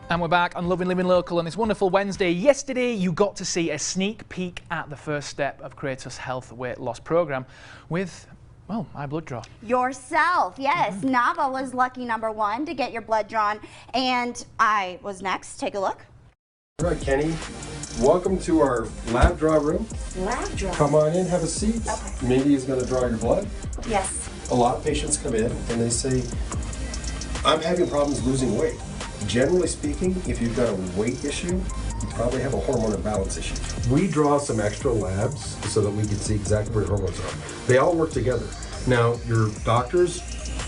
And we're back on Loving Living Local on this wonderful Wednesday. Yesterday, you got to see a sneak peek at the first step of Kratos' health weight loss program with, well, my blood draw. Yourself, yes. Nava was lucky #1 to get your blood drawn, and I was next. Take a look. All right, Kenny, welcome to our lab draw room. Lab draw? Come on in, have a seat. Okay. Mindy is going to draw your blood. Yes. A lot of patients come in and they say, I'm having problems losing weight. Generally speaking, if you've got a weight issue, you probably have a hormone imbalance issue. We draw some extra labs so that we can see exactly where your hormones are. They all work together. Now, your doctors,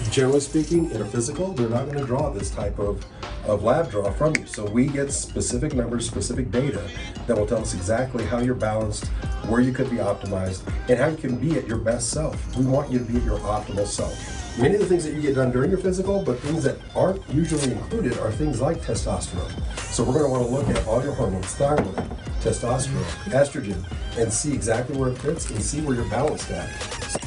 generally speaking, in a physical, they're not going to draw this type of lab draw from you. So we get specific numbers, specific data that will tell us exactly how you're balanced, where you could be optimized, and how you can be at your best self. We want you to be at your optimal self. Many of the things that you get done during your physical, but things that aren't usually included are things like testosterone. So we're going to want to look at all your hormones, thyroid, testosterone, estrogen, and see exactly where it fits and see where you're balanced at.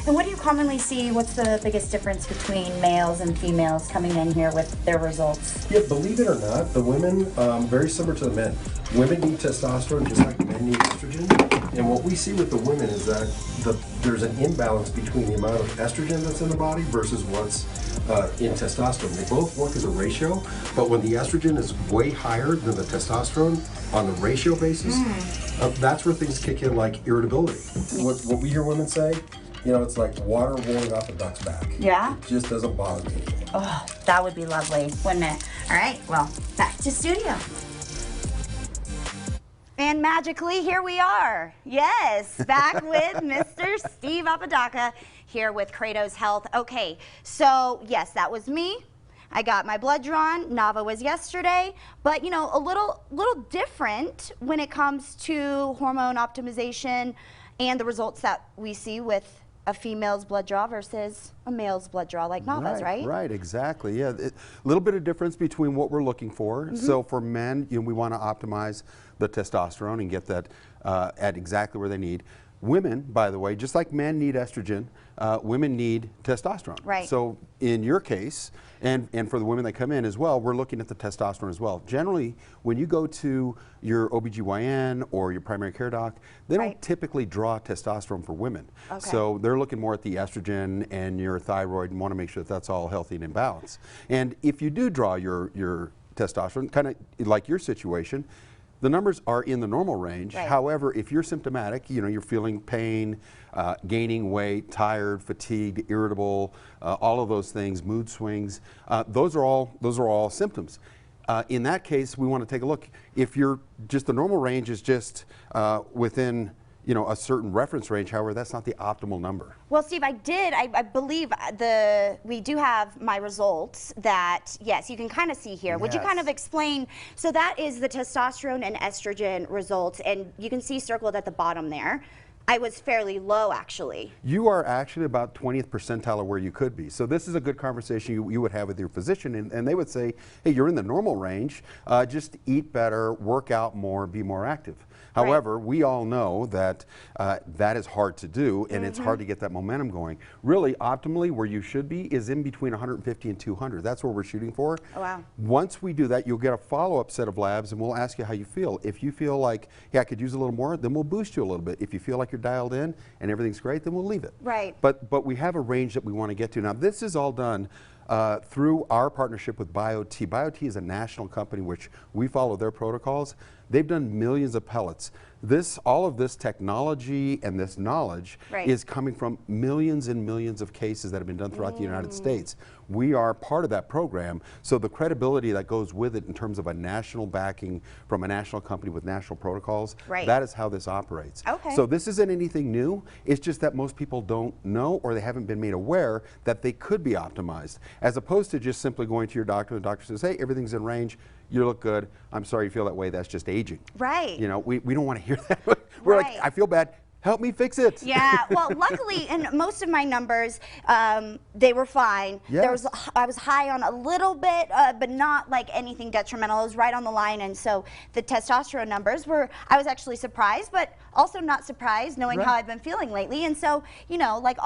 And what do you commonly see? What's the biggest difference between males and females coming in here with their results? Yeah, believe it or not, the women, very similar to the men. Women need testosterone just like men need estrogen. And what we see with the women is that there's an imbalance between the amount of estrogen that's in the body versus what's in testosterone. They both work as a ratio, but when the estrogen is way higher than the testosterone on the ratio basis, that's where things kick in like irritability. What we hear women say, you know, it's like water rolling off a duck's back. Yeah? It just doesn't bother me. Oh, that would be lovely, wouldn't it? All right, well, back to studio. And magically, here we are. Yes, back with Mr. Steve Apodaca here with Kratos Health. Okay, so yes, that was me. I got my blood drawn. Nava was yesterday, but you know, a little different when it comes to hormone optimization and the results that we see with a female's blood draw versus a male's blood draw like Nava's, right? Right, exactly. Yeah, a little bit of difference between what we're looking for. So for men, you know, we want to optimize the testosterone and get that at exactly where they need. Women, by the way, just like men need estrogen, women need testosterone. Right. So in your case, and for the women that come in as well, we're looking at the testosterone as well. Generally, when you go to your OBGYN or your primary care doc, they don't typically draw testosterone for women. Okay. So they're looking more at the estrogen and your thyroid and want to make sure that that's all healthy and in balance. And if you do draw your testosterone, kind of like your situation, the numbers are in the normal range. Right. However, if you're symptomatic, you know, you're feeling pain, gaining weight, tired, fatigued, irritable, all of those things, mood swings, those are all symptoms. In that case, we want to take a look. If you're just the normal range is just within, you know, a certain reference range, however, that's not the optimal number. Well, Steve, I believe we do have my results that, yes, you can kind of see here. Yes. Would you kind of explain? So that is the testosterone and estrogen results, and you can see circled at the bottom there. I was fairly low, actually. You are actually about 20th percentile of where you could be. So this is a good conversation you would have with your physician, and they would say, hey, you're in the normal range, just eat better, work out more, be more active. However, we all know that that is hard to do, and it's hard to get that momentum going. Really, optimally, where you should be is in between 150 and 200. That's what we're shooting for. Oh, wow. Once we do that, you'll get a follow-up set of labs, and we'll ask you how you feel. If you feel like, yeah, I could use a little more, then we'll boost you a little bit. If you feel like you're dialed in and everything's great, then we'll leave it. Right. But we have a range that we want to get to. Now, this is all done through our partnership with BioT. BioT is a national company which we follow their protocols. They've done millions of pellets. All of this technology and this knowledge is coming from millions and millions of cases that have been done throughout the United States. We are part of that program, so the credibility that goes with it in terms of a national backing from a national company with national protocols, that is how this operates. Okay. So this isn't anything new, it's just that most people don't know or they haven't been made aware that they could be optimized, as opposed to just simply going to your doctor and the doctor says, hey, everything's in range, you look good, I'm sorry you feel that way, that's just aging. Right. You know, we don't want to hear that. We're like, I feel bad, help me fix it. Yeah, well, luckily, in most of my numbers, they were fine. Yes. I was high on a little bit, but not like anything detrimental. It was right on the line, and so the testosterone numbers were, I was actually surprised, but also not surprised knowing how I've been feeling lately. And so, you know, like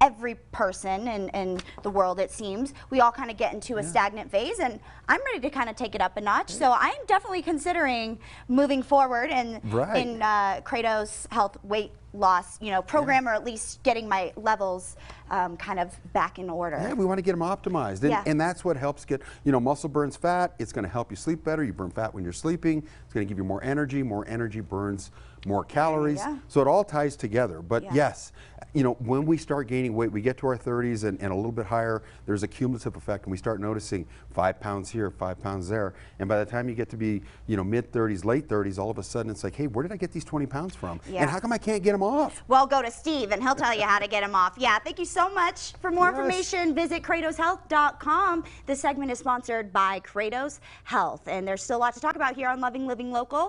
every person in the world, it seems, we all kind of get into a stagnant phase, and I'm ready to kind of take it up a notch. So I'm definitely considering moving forward in Kratos Health weight loss, program, or at least getting my levels kind of back in order. Yeah, we want to get them optimized, and that's what helps get, muscle burns fat. It's going to help you sleep better. You burn fat when you're sleeping. It's going to give you more energy. More energy burns more calories. So it all ties together. But yes, when we start gaining weight, we get to our 30s and a little bit higher, there's a cumulative effect, and we start noticing 5 pounds here, 5 pounds there. And by the time you get to be, mid 30s, late 30s, all of a sudden it's like, hey, where did I get these 20 pounds from? And how come I can't get them off? Well, go to Steve and he'll tell you how to get them off. Yeah, thank you so much. For more information, visit KratosHealth.com. This segment is sponsored by Kratos Health. And there's still a lot to talk about here on Loving Living Local.